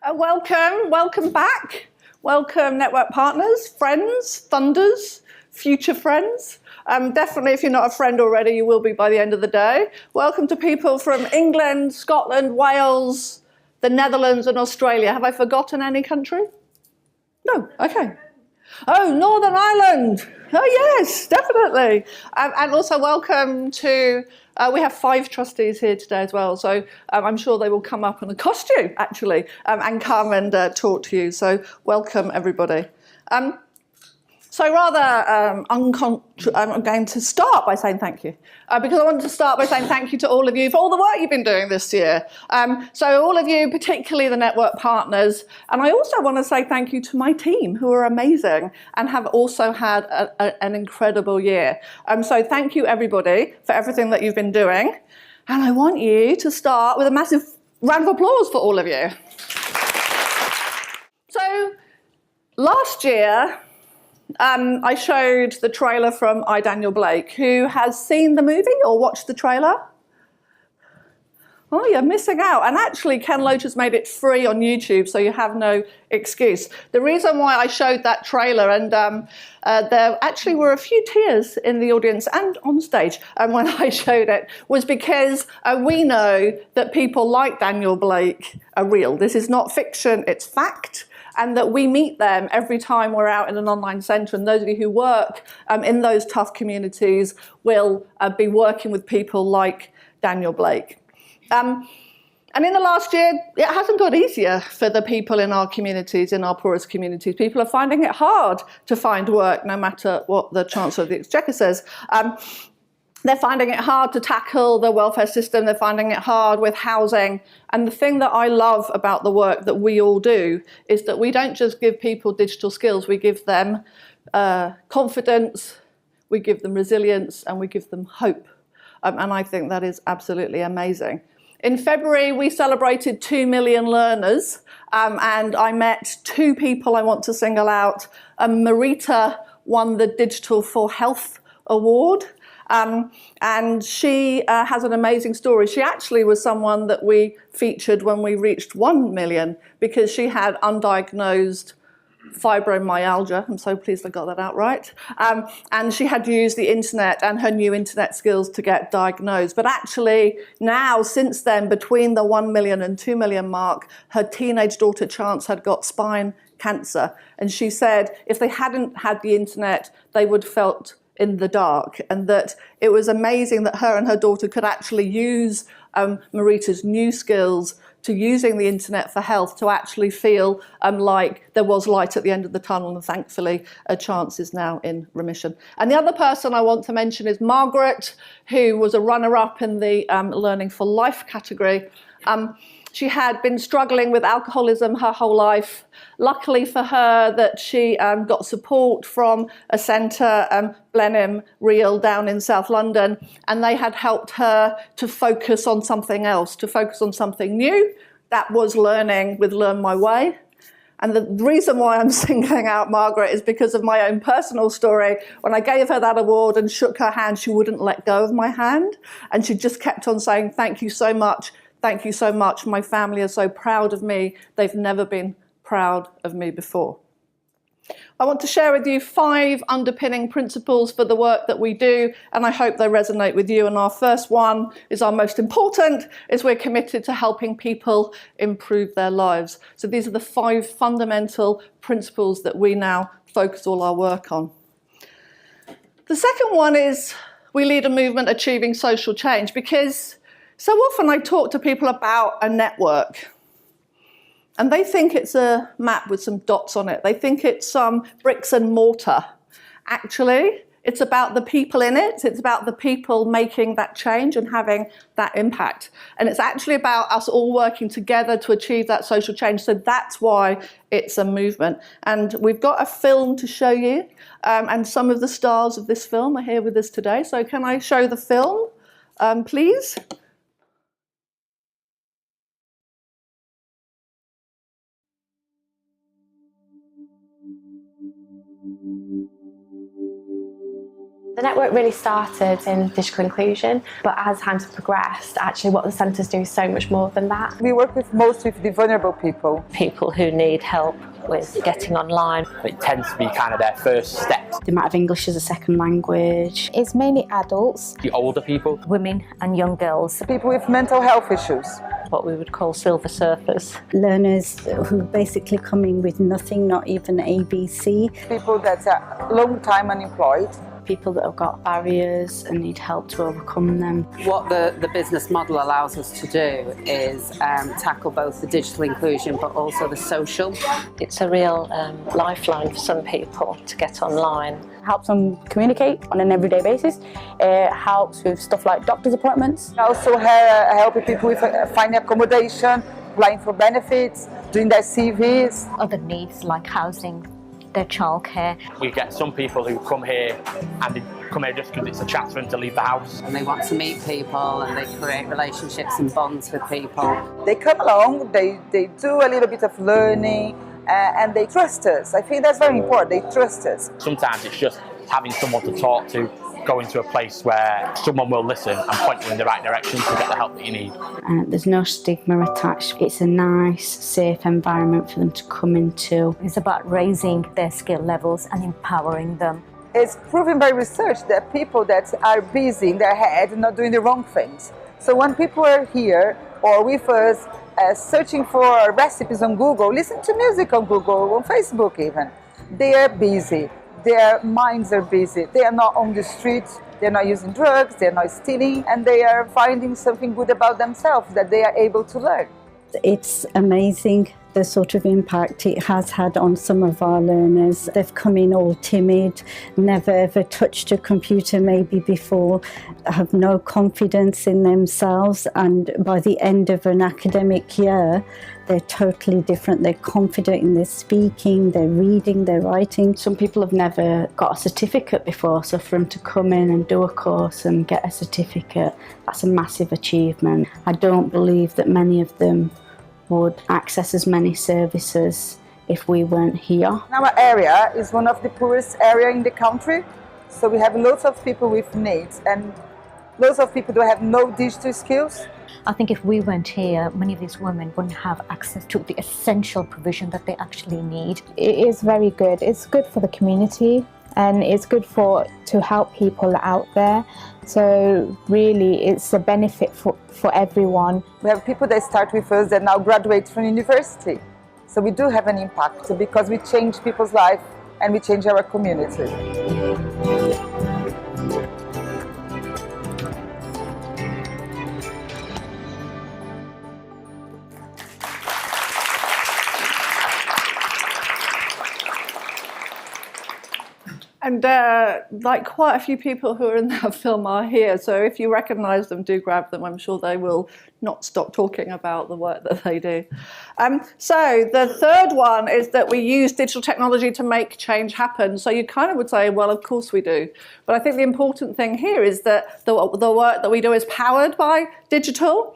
Welcome back. Welcome network partners, friends, funders, future friends. Definitely if you're not a friend already, you will be by the end of the day. Welcome to people from England, Scotland, Wales, the Netherlands and Australia. Have I forgotten any country? No, okay. Oh, Northern Ireland. Oh, yes, definitely. And also welcome to, we have 5 trustees here today as well, so I'm sure they will come up in a costume, actually, and come and talk to you. So welcome, everybody. So rather, I'm going to start by saying thank you, because I want to start by saying thank you to all of you for all the work you've been doing this year. So all of you, particularly the network partners, and I also want to say thank you to my team, who are amazing and have also had an incredible year. So thank you, everybody, for everything that you've been doing. And I want you to start with a massive round of applause for all of you. So last year, I showed the trailer from I, Daniel Blake. Who has seen the movie or watched the trailer? Oh, you're missing out. And actually, Ken Loach has made it free on YouTube, so you have no excuse. The reason why I showed that trailer, and there actually were a few tears in the audience and on stage when I showed it, was because we know that people like Daniel Blake are real. This is not fiction, it's fact. And that we meet them every time we're out in an online centre. And those of you who work in those tough communities will be working with people like Daniel Blake. And in the last year, it hasn't got easier for the people in our communities, in our poorest communities. People are finding it hard to find work, no matter what the Chancellor of the Exchequer says. They're finding it hard to tackle the welfare system. They're finding it hard with housing. And the thing that I love about the work that we all do is that we don't just give people digital skills. We give them confidence, we give them resilience, and we give them hope. And I think that is absolutely amazing. In February, we celebrated 2 million learners. And I met 2 people I want to single out. Marita won the Digital for Health Award. And she has an amazing story. She actually was someone that we featured when we reached 1 million because she had undiagnosed fibromyalgia. I'm so pleased I got that out right. And she had used the internet and her new internet skills to get diagnosed. But actually now, since then, between the 1 million and 2 million mark, her teenage daughter Chance had got spine cancer. And she said if they hadn't had the internet, they would have felt in the dark, and that it was amazing that her and her daughter could actually use Marita's new skills to using the internet for health to actually feel like there was light at the end of the tunnel, and thankfully Chance is now in remission. And the other person I want to mention is Margaret, who was a runner-up in the Learning for Life category. She had been struggling with alcoholism her whole life. Luckily for her that she got support from a centre, Blenheim Real, down in South London, and they had helped her to focus on something else, to focus on something new. That was learning with Learn My Way. And the reason why I'm singling out Margaret is because of my own personal story. When I gave her that award and shook her hand, she wouldn't let go of my hand. And she just kept on saying, "Thank you so much. Thank you so much. My family are so proud of me. They've never been proud of me before." I want to share with you 5 underpinning principles for the work that we do, and I hope they resonate with you. And our first one is our most important, is we're committed to helping people improve their lives. So these are the 5 fundamental principles that we now focus all our work on. The second one is we lead a movement achieving social change, because so often I talk to people about a network and they think it's a map with some dots on it. They think it's some bricks and mortar. Actually, it's about the people in it. It's about the people making that change and having that impact. And it's actually about us all working together to achieve that social change. So that's why it's a movement. And we've got a film to show you. And some of the stars of this film are here with us today. So can I show the film, please? The network really started in digital inclusion, but as times have progressed, actually what the centres do is so much more than that. We work mostly with the vulnerable people. People who need help with getting online. It tends to be kind of their first steps. The amount of English as a second language. It's mainly adults. The older people. Women and young girls. People with mental health issues. What we would call silver surfers. Learners who basically come in with nothing, not even ABC. People that are long time unemployed. People that have got barriers and need help to overcome them. What the business model allows us to do is tackle both the digital inclusion but also the social. It's a real lifeline for some people to get online. Helps them communicate on an everyday basis. It helps with stuff like doctor's appointments. Also helping people with finding accommodation, applying for benefits, doing their CVs. Other needs like housing, their childcare. We get some people who come here and they come here just because it's a chance for them to leave the house. And they want to meet people and they create relationships and bonds with people. They come along, they do a little bit of learning, and they trust us. I think that's very important, they trust us. Sometimes it's just having someone to talk to, going to a place where someone will listen and point you in the right direction to get the help that you need. There's no stigma attached. It's a nice, safe environment for them to come into. It's about raising their skill levels and empowering them. It's proven by research that people that are busy in their head are not doing the wrong things. So when people are here or with us searching for recipes on Google, listen to music on Google, on Facebook even, they are busy. Their minds are busy. They are not on the streets, they're not using drugs, they're not stealing, and they are finding something good about themselves that they are able to learn. It's amazing the sort of impact it has had on some of our learners. They've come in all timid, never ever touched a computer maybe before, have no confidence in themselves, and by the end of an academic year they're totally different. They're confident in their speaking, their reading, their writing. Some people have never got a certificate before, so for them to come in and do a course and get a certificate, that's a massive achievement. I don't believe that many of them would access as many services if we weren't here. Our area is one of the poorest areas in the country, so we have lots of people with needs and lots of people who have no digital skills. I think if we weren't here, many of these women wouldn't have access to the essential provision that they actually need. It is very good. It's good for the community and it's good to help people out there. So really it's a benefit for everyone. We have people that start with us that now graduate from university. So we do have an impact because we change people's life and we change our community. And like quite a few people who are in that film are here, so if you recognise them, do grab them. I'm sure they will not stop talking about the work that they do. So the third one is that we use digital technology to make change happen. So you kind of would say, well, of course we do. But I think the important thing here is that the work that we do is powered by digital.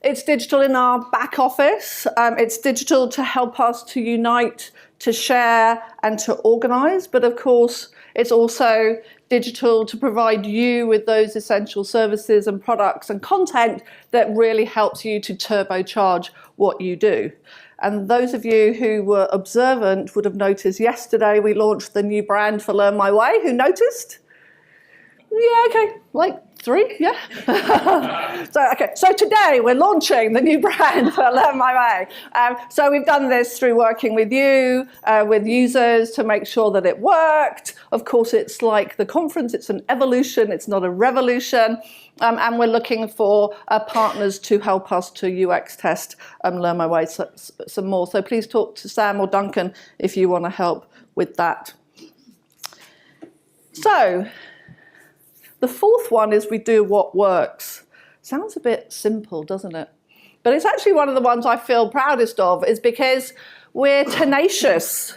It's digital in our back office. It's digital to help us to unite, to share and to organise. But of course, it's also digital to provide you with those essential services and products and content that really helps you to turbocharge what you do. And those of you who were observant would have noticed yesterday we launched the new brand for Learn My Way. Who noticed? Yeah, okay, like 3, yeah. So today we're launching the new brand for Learn My Way. So we've done this through working with you, with users to make sure that it worked. Of course, it's like the conference, it's an evolution, it's not a revolution. And we're looking for partners to help us to UX test Learn My Way some more. So please talk to Sam or Duncan if you want to help with that. So, the fourth one is we do what works. Sounds a bit simple, doesn't it? But it's actually one of the ones I feel proudest of, is because we're tenacious.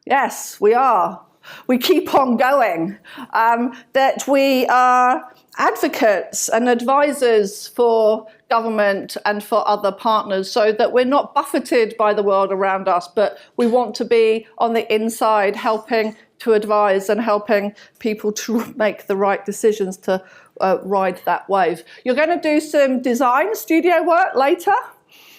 Yes, we are. We keep on going. That we are advocates and advisors for government and for other partners, so that we're not buffeted by the world around us, but we want to be on the inside helping to advise and helping people to make the right decisions to ride that wave. You're going to do some design studio work later.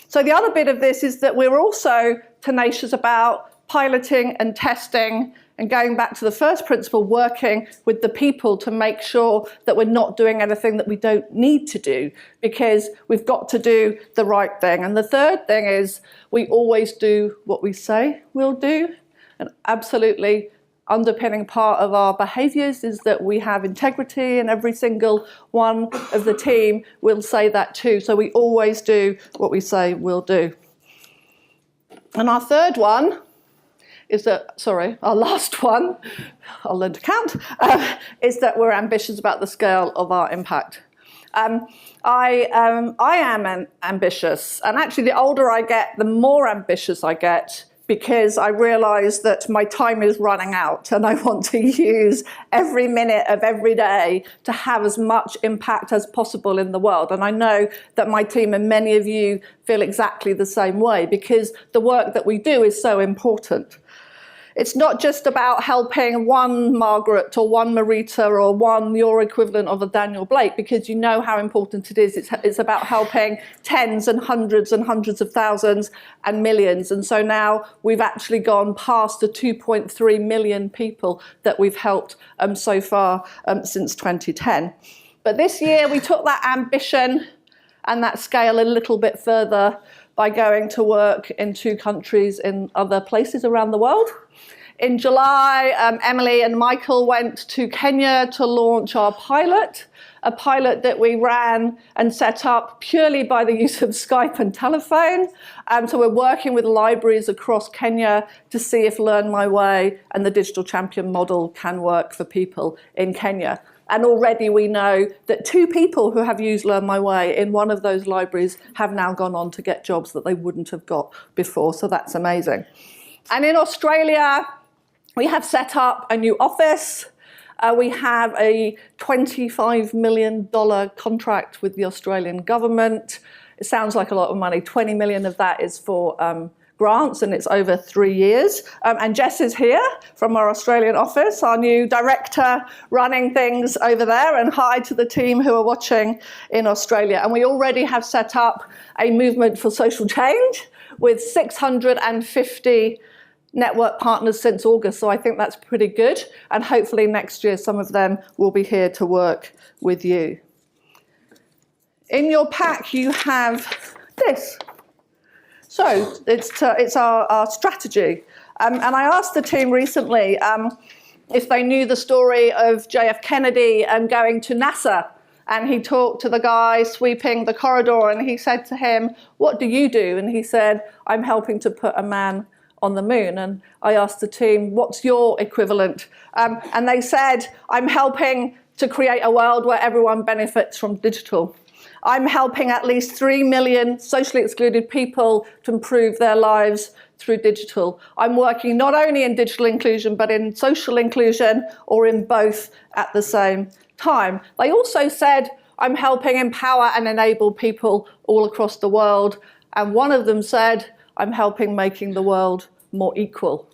So the other bit of this is that we're also tenacious about piloting and testing and going back to the first principle, working with the people to make sure that we're not doing anything that we don't need to do, because we've got to do the right thing. And the third thing is we always do what we say we'll do. And absolutely underpinning part of our behaviours is that we have integrity, and every single one of the team will say that too. So we always do what we say we'll do. And our third one is that, our last one, I'll learn to count, is that we're ambitious about the scale of our impact. I am ambitious, and actually the older I get, the more ambitious I get, because I realise that my time is running out and I want to use every minute of every day to have as much impact as possible in the world. And I know that my team and many of you feel exactly the same way, because the work that we do is so important. It's not just about helping one Margaret or one Marita or one your equivalent of a Daniel Blake, because you know how important it is. It's about helping tens and hundreds of thousands and millions. And so now we've actually gone past the 2.3 million people that we've helped so far since 2010. But this year we took that ambition and that scale a little bit further by going to work in 2 countries in other places around the world. In July, Emily and Michael went to Kenya to launch our pilot, a pilot that we ran and set up purely by the use of Skype and telephone. So we're working with libraries across Kenya to see if Learn My Way and the Digital Champion model can work for people in Kenya. And already we know that 2 people who have used Learn My Way in one of those libraries have now gone on to get jobs that they wouldn't have got before. So that's amazing. And in Australia, we have set up a new office. We have a $25 million contract with the Australian government. It sounds like a lot of money. 20 million of that is for grants, and it's over 3 years. And Jess is here from our Australian office, our new director running things over there, and hi to the team who are watching in Australia. And we already have set up a movement for social change with 650 network partners since August, so I think that's pretty good, and hopefully next year some of them will be here to work with you. In your pack you have this. So it's our strategy, and I asked the team recently if they knew the story of JF Kennedy going to NASA, and he talked to the guy sweeping the corridor, and he said to him, "What do you do?" And he said, "I'm helping to put a man on the moon." And I asked the team, what's your equivalent? And they said, I'm helping to create a world where everyone benefits from digital. I'm helping at least 3 million socially excluded people to improve their lives through digital. I'm working not only in digital inclusion, but in social inclusion, or in both at the same time. They also said, I'm helping empower and enable people all across the world. And one of them said, I'm helping making the world more equal.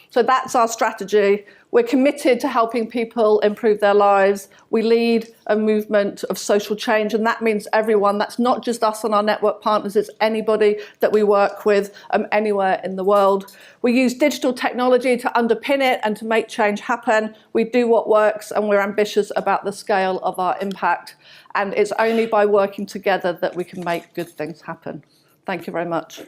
So that's our strategy. We're committed to helping people improve their lives. We lead a movement of social change, and that means everyone. That's not just us and our network partners, it's anybody that we work with anywhere in the world. We use digital technology to underpin it and to make change happen. We do what works, and we're ambitious about the scale of our impact. And it's only by working together that we can make good things happen. Thank you very much.